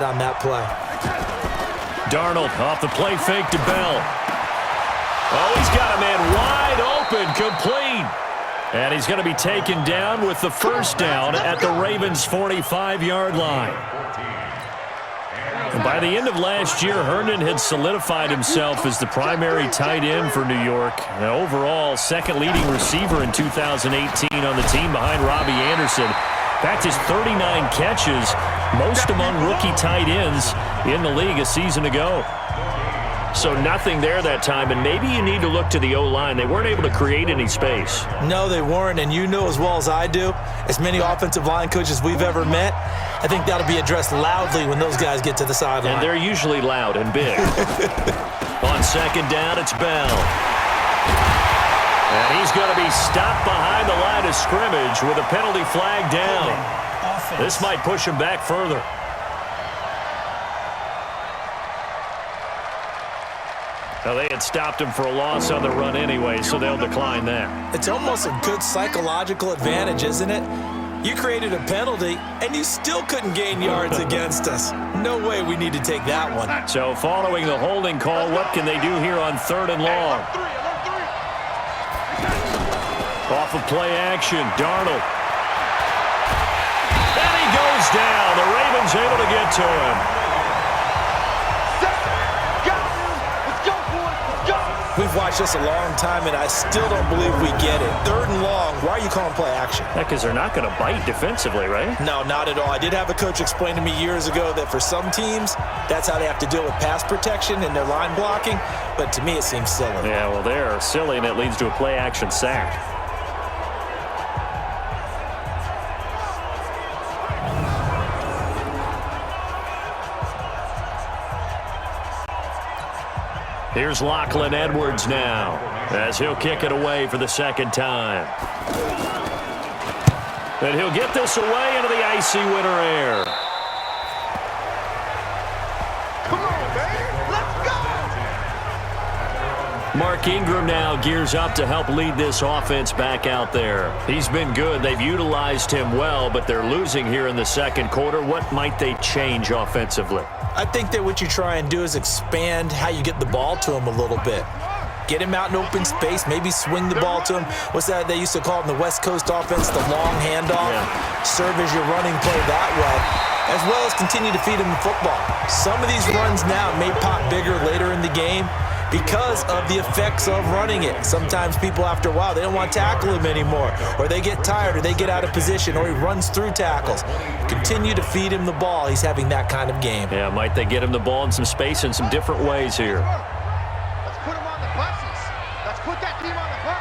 on that play. Darnold off the play fake to Bell. Oh, he's got a man wide open, complete. And he's going to be taken down with the first down at the Ravens' 45-yard line. And by the end of last year, Herndon had solidified himself as the primary tight end for New York. And overall, second leading receiver in 2018 on the team behind Robbie Anderson. In fact, his 39 catches, most among rookie tight ends in the league a season ago. So nothing there that time, and maybe you need to look to the O-line. They weren't able to create any space. No, they weren't, and you know as well as I do, as many offensive line coaches we've ever met, I think that'll be addressed loudly when those guys get to the sideline. And they're usually loud and big. On second down, it's Bell. And he's going to be stopped behind the line of scrimmage with a penalty flag down. This might push him back further. Now, they had stopped him for a loss on the run anyway, so they'll decline that. It's almost a good psychological advantage, isn't it? You created a penalty, and you still couldn't gain yards against us. No way we need to take that one. So following the holding call, what can they do here on 3rd and long? Off of play action, Darnold. And he goes down. The Ravens able to get to him. We've watched this a long time, and I still don't believe we get it. 3rd and long, why are you calling play action? Because they're not going to bite defensively, right? No, not at all. I did have a coach explain to me years ago that for some teams, that's how they have to deal with pass protection and their line blocking, but to me it seems silly. Yeah, well, they're silly, and it leads to a play action sack. Here's Lachlan Edwards now, as he'll kick it away for the second time. And he'll get this away into the icy winter air. Come on, man. Let's go! Mark Ingram now gears up to help lead this offense back out there. He's been good. They've utilized him well, but they're losing here in the second quarter. What might they change offensively? I think that what you try and do is expand how you get the ball to him a little bit. Get him out in open space, maybe swing the ball to him. What's that they used to call it in the West Coast offense, the long handoff? Yeah. Serve as your running play that way, as well as continue to feed him the football. Some of these runs now may pop bigger later in the game because of the effects of running it. Sometimes people, after a while, they don't want to tackle him anymore, or they get tired, or they get out of position, or he runs through tackles. Continue to feed him the ball. He's having that kind of game. Yeah, might they get him the ball in some space in some different ways here. Let's put him on the buses. Let's put that team on the bus.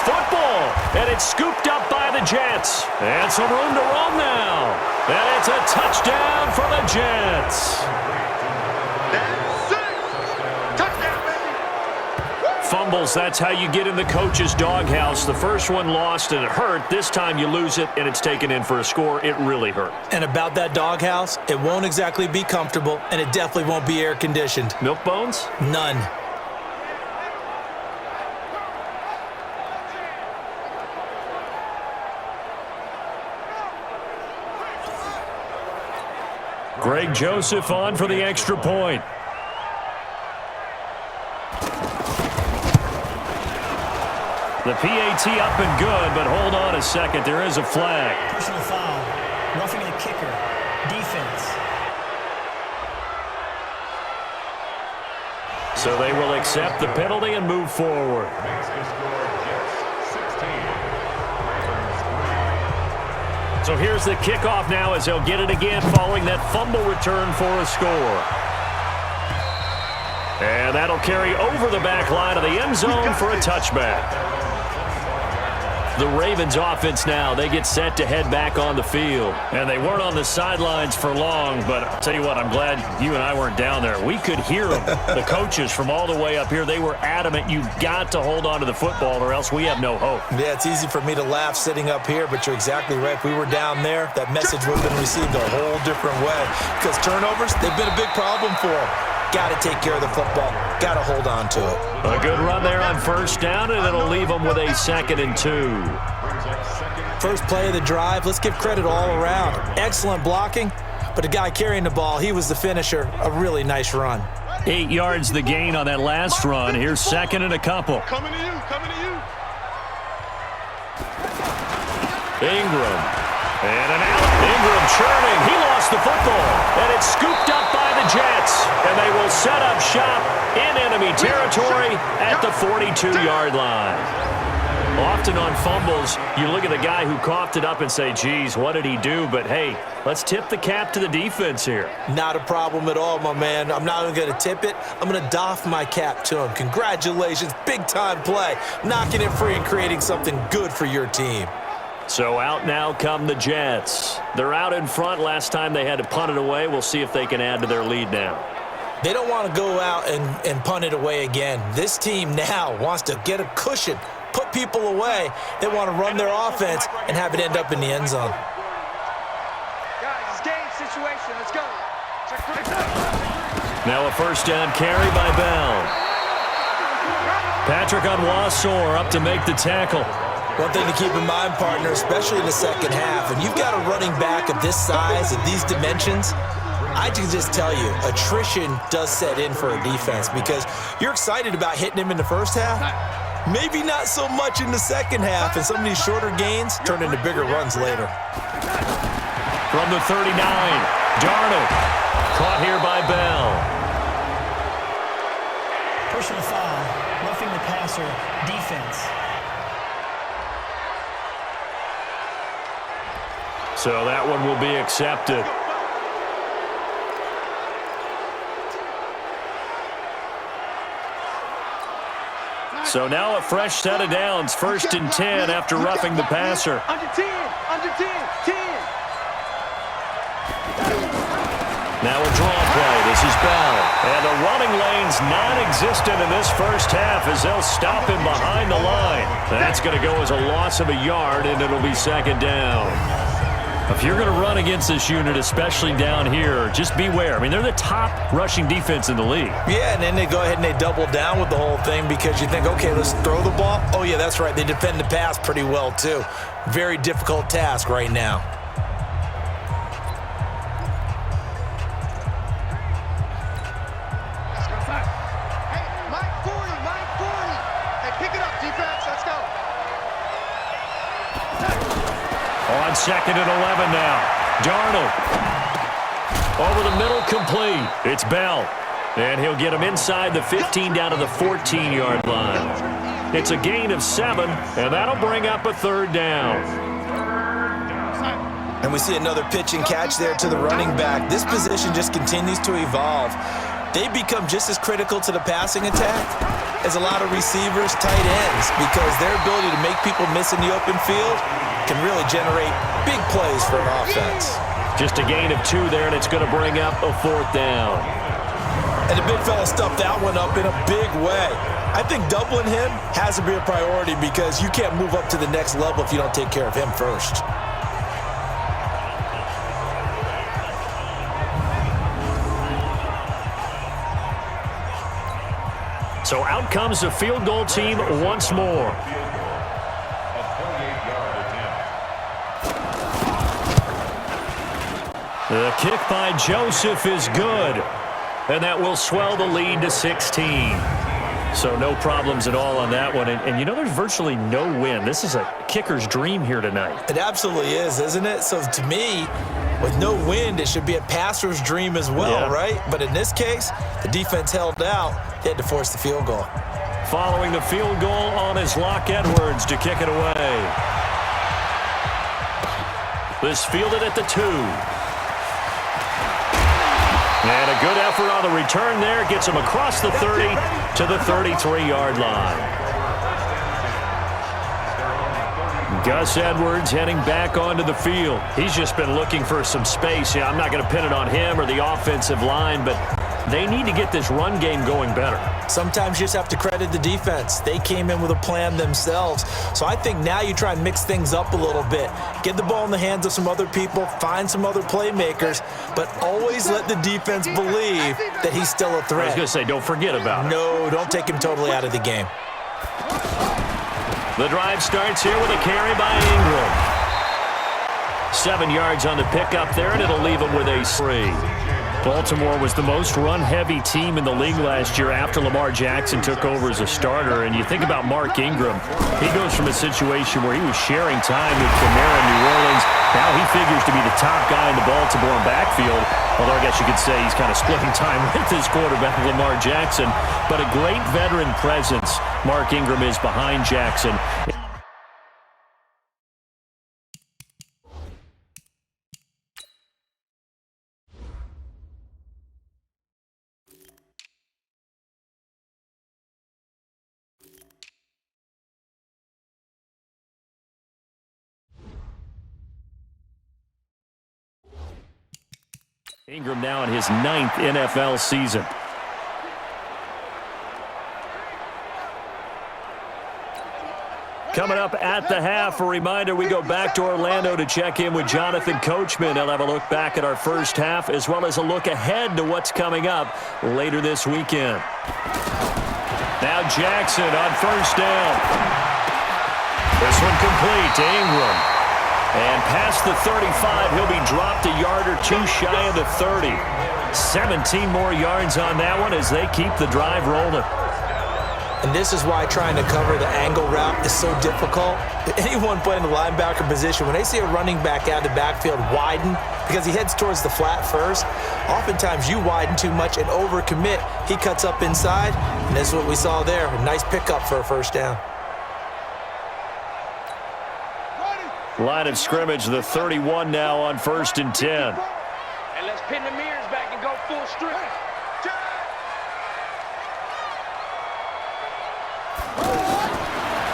Football, and it's scooped up by the Jets. And some room to run now. And it's a touchdown for the Jets. That's it. Touchdown, baby. Fumbles, that's how you get in the coach's doghouse. The first one lost and it hurt. This time you lose it and it's taken in for a score. It really hurt. And about that doghouse, it won't exactly be comfortable, and it definitely won't be air-conditioned. Milk bones? None. Greg Joseph on for the extra point. The PAT up and good, but hold on a second. There is a flag. Personal foul. Roughing the kicker. Defense. So they will accept the penalty and move forward. So here's the kickoff now as they'll get it again following that fumble return for a score. And that'll carry over the back line of the end zone for a touchback. The Ravens offense now, they get set to head back on the field. And they weren't on the sidelines for long, but I'll tell you what, I'm glad you and I weren't down there. We could hear them, the coaches from all the way up here. They were adamant, you've got to hold on to the football or else we have no hope. Yeah, it's easy for me to laugh sitting up here, but you're exactly right. If we were down there, that message would have been received a whole different way. Because turnovers, they've been a big problem for them. Got to take care of the football. Got to hold on to it. A good run there on first down, and it'll leave them with a 2nd and 2. First play of the drive, let's give credit all around. Excellent blocking, but the guy carrying the ball, he was the finisher. A really nice run. 8 yards the gain on that last run. Here's 2nd and a couple. Coming to you, coming to you. Ingram. And an out. Ingram churning. He lost the football. And it's scooped up by the Jets. And they will set up shop in enemy territory at the 42-yard line. Often on fumbles, you look at the guy who coughed it up and say, geez, what did he do? But, hey, let's tip the cap to the defense here. Not a problem at all, my man. I'm not even going to tip it. I'm going to doff my cap to him. Congratulations. Big-time play. Knocking it free and creating something good for your team. So out now come the Jets. They're out in front. Last time they had to punt it away. We'll see if they can add to their lead now. They don't want to go out and punt it away again. This team now wants to get a cushion, put people away. They want to run their offense and have it end up in the end zone. Guys, it's game situation. Let's go. Check for the Now a first down carry by Bell. Patrick Onwuasor up to make the tackle. One thing to keep in mind, partner, especially in the second half, when you've got a running back of this size, of these dimensions, I can just tell you, attrition does set in for a defense because you're excited about hitting him in the first half. Maybe not so much in the second half, and some of these shorter gains turn into bigger runs later. From the 39, Darnold caught here by Bell. Personal foul, roughing the passer, defense. So that one will be accepted. So now a fresh set of downs, 1st and 10 after roughing the passer. Under 10, 10. Now a draw play. This is Bell. And the running lane's non-existent in this first half as they'll stop him behind the line. That's going to go as a loss of a yard, and it'll be 2nd down. If you're going to run against this unit, especially down here, just beware. I mean, they're the top rushing defense in the league. Yeah, and then they go ahead and they double down with the whole thing because you think, okay, let's throw the ball. Oh, yeah, that's right. They defend the pass pretty well, too. Very difficult task right now. Hey, Mike 40. Hey, pick it up, defense. Let's go. On 2nd and 11 now. Darnold. Over the middle, complete. It's Bell. And he'll get him inside the 15 down to the 14-yard line. It's a gain of 7, and that'll bring up a 3rd down. And we see another pitch and catch there to the running back. This position just continues to evolve. They become just as critical to the passing attack as a lot of receivers, tight ends, because their ability to make people miss in the open field can really generate big plays for an offense. Just a gain of 2 there, and it's going to bring up a 4th down. And the big fella stuffed that one up in a big way. I think doubling him has to be a priority because you can't move up to the next level if you don't take care of him first. So out comes the field goal team once more. The kick by Joseph is good, and that will swell the lead to 16. So no problems at all on that one. And you know, there's virtually no wind. This is a kicker's dream here tonight. It absolutely is, isn't it? So to me, with no wind, it should be a passer's dream as well, Yeah. right? But in this case, the defense held out. They had to force the field goal. Following the field goal on is Locke Edwards to kick it away. This fielded at the 2. And a good effort on the return there. Gets him across the 30 to the 33-yard line. Gus Edwards heading back onto the field. He's just been looking for some space. Yeah, I'm not going to pin it on him or the offensive line, but they need to get this run game going better. Sometimes you just have to credit the defense. They came in with a plan themselves. So I think now you try and mix things up a little bit. Get the ball in the hands of some other people, find some other playmakers, but always let the defense believe that he's still a threat. I was going to say, don't forget about it. No, don't take him totally out of the game. The drive starts here with a carry by Ingram. 7 yards on the pickup there, and it'll leave him with a 3. Baltimore was the most run-heavy team in the league last year after Lamar Jackson took over as a starter. And you think about Mark Ingram, he goes from a situation where he was sharing time with Kamara in New Orleans. Now he figures to be the top guy in the Baltimore backfield, although I guess you could say he's kind of splitting time with his quarterback, Lamar Jackson. But a great veteran presence Mark Ingram is behind Jackson. Ingram now in his 9th NFL season. Coming up at the half, a reminder, we go back to Orlando to check in with Jonathan Coachman. He'll have a look back at our first half as well as a look ahead to what's coming up later this weekend. Now Jackson on first down. This one complete to Ingram. And past the 35, he'll be dropped a yard or two shy of the 30. 17 more yards on that one as they keep the drive rolling. And this is why trying to cover the angle route is so difficult. Anyone playing the linebacker position, when they see a running back out of the backfield widen, because he heads towards the flat first, oftentimes you widen too much and overcommit. He cuts up inside, and this is what we saw there. A nice pickup for a first down. Line of scrimmage, the 31 now on 1st and 10. And let's pin the mirrors back and go full strength.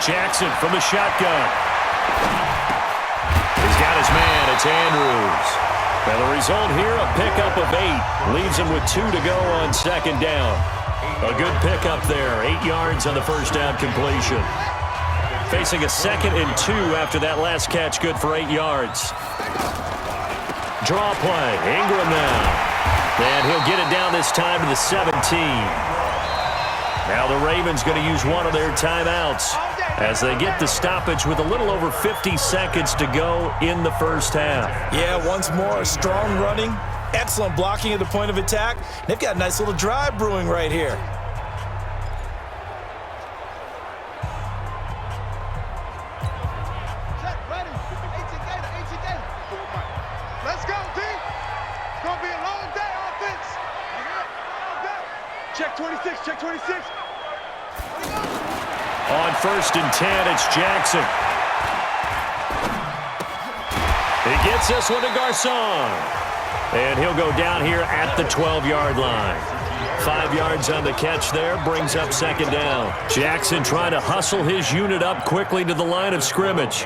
Jackson from the shotgun. He's got his man. It's Andrews. And the result here, a pickup of 8. Leaves him with 2 to go on 2nd down. A good pickup there. 8 yards on the first down completion. Facing a 2nd and 2 after that last catch, good for 8 yards. Draw play, Ingram now. And he'll get it down this time to the 17. Now the Ravens going to use one of their timeouts as they get the stoppage with a little over 50 seconds to go in the first half. Yeah, once more, strong running, excellent blocking at the point of attack. They've got a nice little drive brewing right here. Check 26, check 26. On 1st and 10, it's Jackson. He gets this one to Garcon. And he'll go down here at the 12-yard line. 5 yards on the catch there, brings up 2nd down. Jackson trying to hustle his unit up quickly to the line of scrimmage.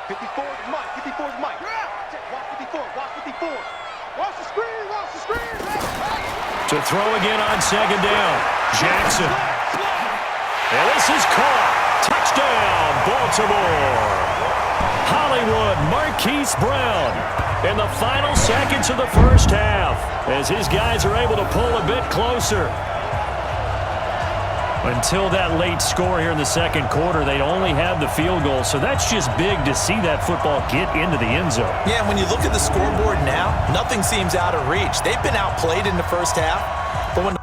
54 is Mike, 54 is Mike. Watch 54, watch 54. Watch the screen, watch the screen. To throw again on 2nd down. Jackson. And this is caught. Touchdown, Baltimore. Hollywood Marquise Brown in the final seconds of the first half as his guys are able to pull a bit closer. Until that late score here in the 2nd quarter, they'd only had the field goal, so that's just big to see that football get into the end zone. Yeah, when you look at the scoreboard now, nothing seems out of reach. They've been outplayed in the first half, but when